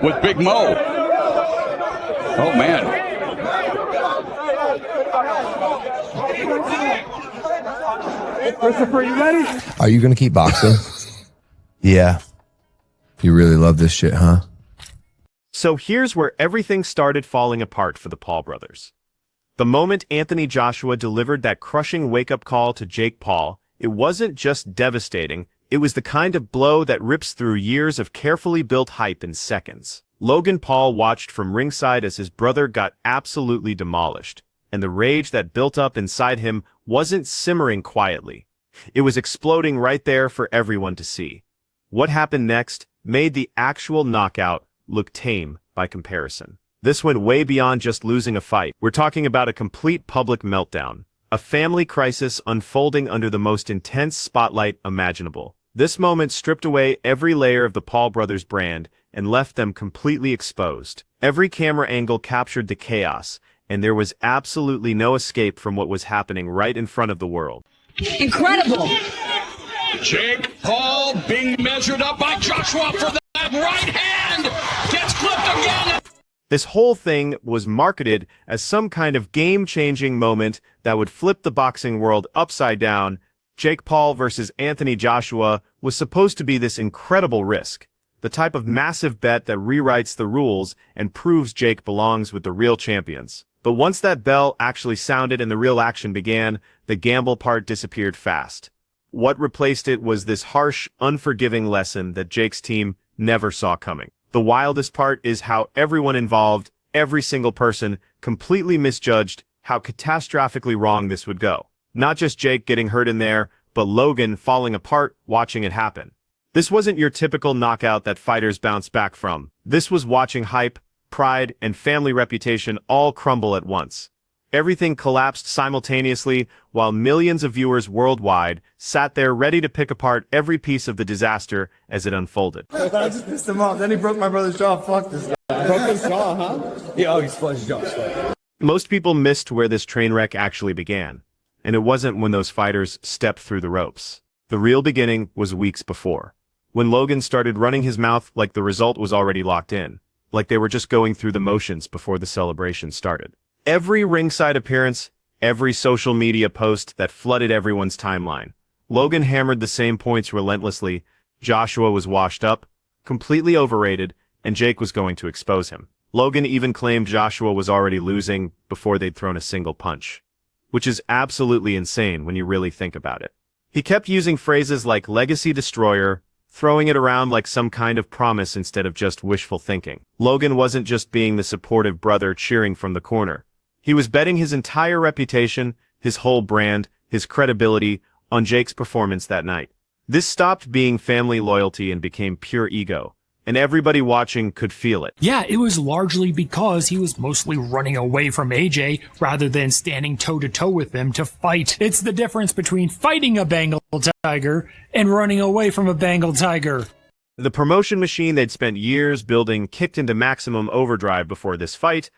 with Big Mo. Oh, man. Christopher, you ready? Are you going to keep boxing? Yeah. You really love this shit, huh? So here's where everything started falling apart for the Paul brothers. The moment Anthony Joshua delivered that crushing wake-up call to Jake Paul, it wasn't just devastating, it was the kind of blow that rips through years of carefully built hype in seconds. Logan Paul watched from ringside as his brother got absolutely demolished, and the rage that built up inside him wasn't simmering quietly. It was exploding right there for everyone to see. What happened next made the actual knockout look tame by comparison. This went way beyond just losing a fight. We're talking about a complete public meltdown, a family crisis unfolding under the most intense spotlight imaginable. This moment stripped away every layer of the Paul brothers brand and left them completely exposed. Every camera angle captured the chaos, and there was absolutely no escape from what was happening right in front of the world. Incredible! Jake Paul being measured up by Joshua for that right hand. Gets clipped again. This whole thing was marketed as some kind of game-changing moment that would flip the boxing world upside down. Jake Paul versus Anthony Joshua was supposed to be this incredible risk, the type of massive bet that rewrites the rules and proves Jake belongs with the real champions. But once that bell actually sounded and the real action began, the gamble part disappeared fast. What replaced it was this harsh, unforgiving lesson that Jake's team never saw coming. The wildest part is how everyone involved, every single person, completely misjudged how catastrophically wrong this would go. Not just Jake getting hurt in there, but Logan falling apart watching it happen. This wasn't your typical knockout that fighters bounce back from. This was watching hype, pride, and family reputation all crumble at once. Everything collapsed simultaneously while millions of viewers worldwide sat there ready to pick apart every piece of the disaster as it unfolded. I just pissed him off. Then he broke my brother's jaw. Fuck this guy. Broke his jaw, huh? Yeah, oh, he split his jaw. Most people missed where this train wreck actually began, and it wasn't when those fighters stepped through the ropes. The real beginning was weeks before, when Logan started running his mouth like the result was already locked in, like they were just going through the motions before the celebration started. Every ringside appearance, every social media post that flooded everyone's timeline. Logan hammered the same points relentlessly. Joshua was washed up, completely overrated, and Jake was going to expose him. Logan even claimed Joshua was already losing before they'd thrown a single punch, which is absolutely insane when you really think about it. He kept using phrases like legacy destroyer, throwing it around like some kind of promise instead of just wishful thinking. Logan wasn't just being the supportive brother cheering from the corner. He was betting his entire reputation, his whole brand, his credibility, on Jake's performance that night. This stopped being family loyalty and became pure ego, and everybody watching could feel it. Yeah, it was largely because he was mostly running away from AJ rather than standing toe-to-toe with him to fight. It's the difference between fighting a Bengal tiger and running away from a Bengal tiger. The promotion machine they'd spent years building kicked into maximum overdrive before this fight.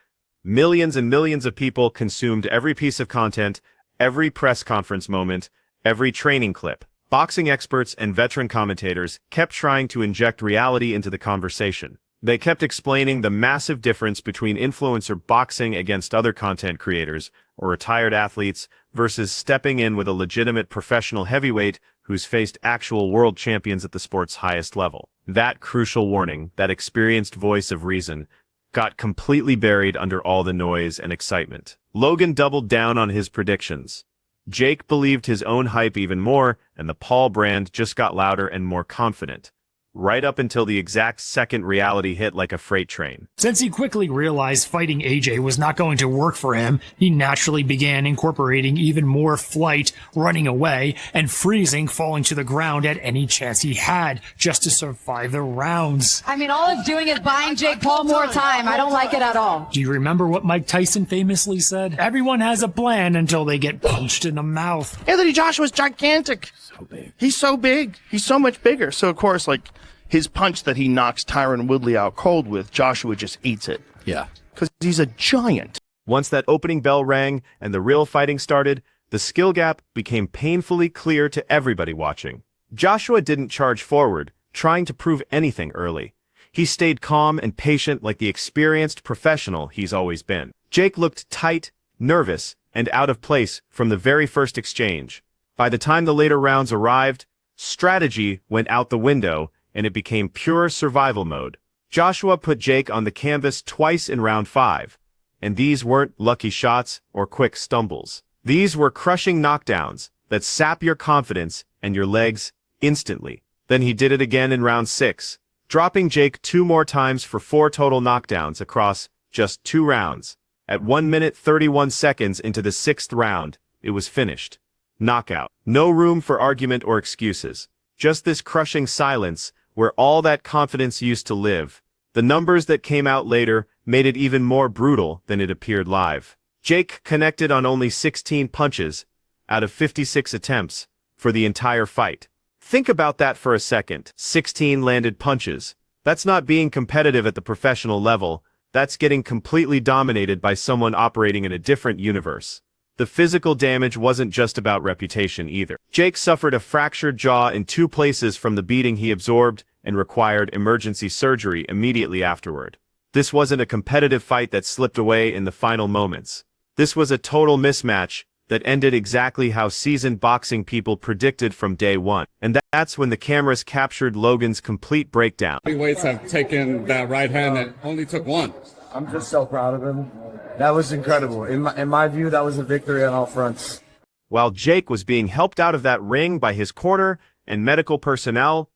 Millions and millions of people consumed every piece of content, every press conference moment, every training clip. Boxing experts and veteran commentators kept trying to inject reality into the conversation. They kept explaining the massive difference between influencer boxing against other content creators or retired athletes versus stepping in with a legitimate professional heavyweight who's faced actual world champions at the sport's highest level. That crucial warning, that experienced voice of reason, got completely buried under all the noise and excitement. Logan doubled down on his predictions. Jake believed his own hype even more, and the Paul brand just got louder and more confident, right up until the exact second reality hit like a freight train. Since he quickly realized fighting AJ was not going to work for him, he naturally began incorporating even more flight, running away, and freezing, falling to the ground at any chance he had, just to survive the rounds. I mean, all it's doing is buying Jake Paul more time. I don't like it at all. Do you remember what Mike Tyson famously said? Everyone has a plan until they get punched in the mouth. Anthony Joshua's gigantic. So big. He's so big. He's so much bigger. So, of course, like, his punch that he knocks Tyron Woodley out cold with, Joshua just eats it. Yeah. Because he's a giant. Once that opening bell rang and the real fighting started, the skill gap became painfully clear to everybody watching. Joshua didn't charge forward, trying to prove anything early. He stayed calm and patient like the experienced professional he's always been. Jake looked tight, nervous, and out of place from the very first exchange. By the time the later rounds arrived, strategy went out the window and it became pure survival mode. Joshua put Jake on the canvas twice in round 5, and these weren't lucky shots or quick stumbles. These were crushing knockdowns that sap your confidence and your legs instantly. Then he did it again in round 6, dropping Jake 2 more times for 4 total knockdowns across just 2 rounds. At 1 minute 31 seconds into the 6th round, it was finished. Knockout. No room for argument or excuses. Just this crushing silence where all that confidence used to live. The numbers that came out later made it even more brutal than it appeared live. Jake connected on only 16 punches out of 56 attempts for the entire fight. Think about that for a second. 16 landed punches. That's not being competitive at the professional level. That's getting completely dominated by someone operating in a different universe. The physical damage wasn't just about reputation either. Jake suffered a fractured jaw in 2 places from the beating he absorbed and required emergency surgery immediately afterward. This wasn't a competitive fight that slipped away in the final moments. This was a total mismatch that ended exactly how seasoned boxing people predicted from day one. And that's when the cameras captured Logan's complete breakdown. Heavyweights have taken that right hand that only took 1. I'm just so proud of him. That was incredible. In my view, that was a victory on all fronts. While Jake was being helped out of that ring by his corner and medical personnel,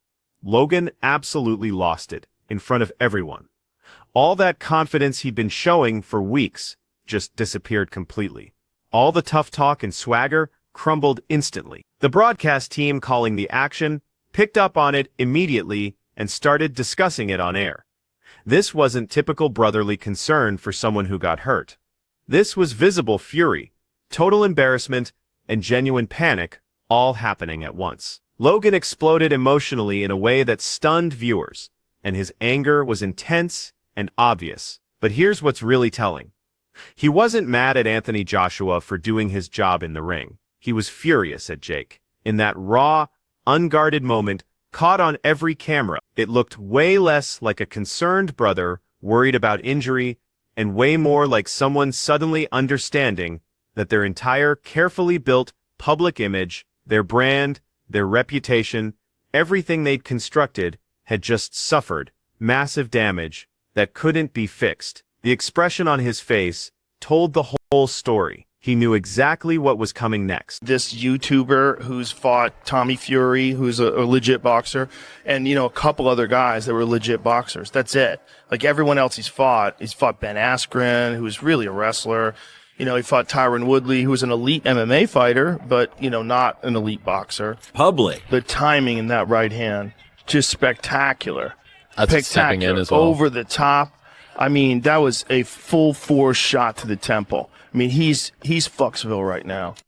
Logan absolutely lost it in front of everyone. All that confidence he'd been showing for weeks just disappeared completely. All the tough talk and swagger crumbled instantly. The broadcast team calling the action picked up on it immediately and started discussing it on air. This wasn't typical brotherly concern for someone who got hurt. This was visible fury, total embarrassment, and genuine panic, all happening at once. Logan exploded emotionally in a way that stunned viewers, and his anger was intense and obvious. But here's what's really telling. He wasn't mad at Anthony Joshua for doing his job in the ring. He was furious at Jake. In that raw, unguarded moment, caught on every camera, it looked way less like a concerned brother worried about injury and way more like someone suddenly understanding that their entire carefully built public image, their brand, their reputation, everything they'd constructed had just suffered massive damage that couldn't be fixed. The expression on his face told the whole story. He knew exactly what was coming next. This YouTuber who's fought Tommy Fury, who's a legit boxer, and, a couple other guys that were legit boxers. That's it. Like everyone else he's fought Ben Askren, who's really a wrestler. He fought Tyron Woodley, who was an elite MMA fighter, but, not an elite boxer. Public. The timing in that right hand, just spectacular. That's stepping in as well. Over the top. I mean, that was a full force shot to the temple. I mean, he's Fucksville right now.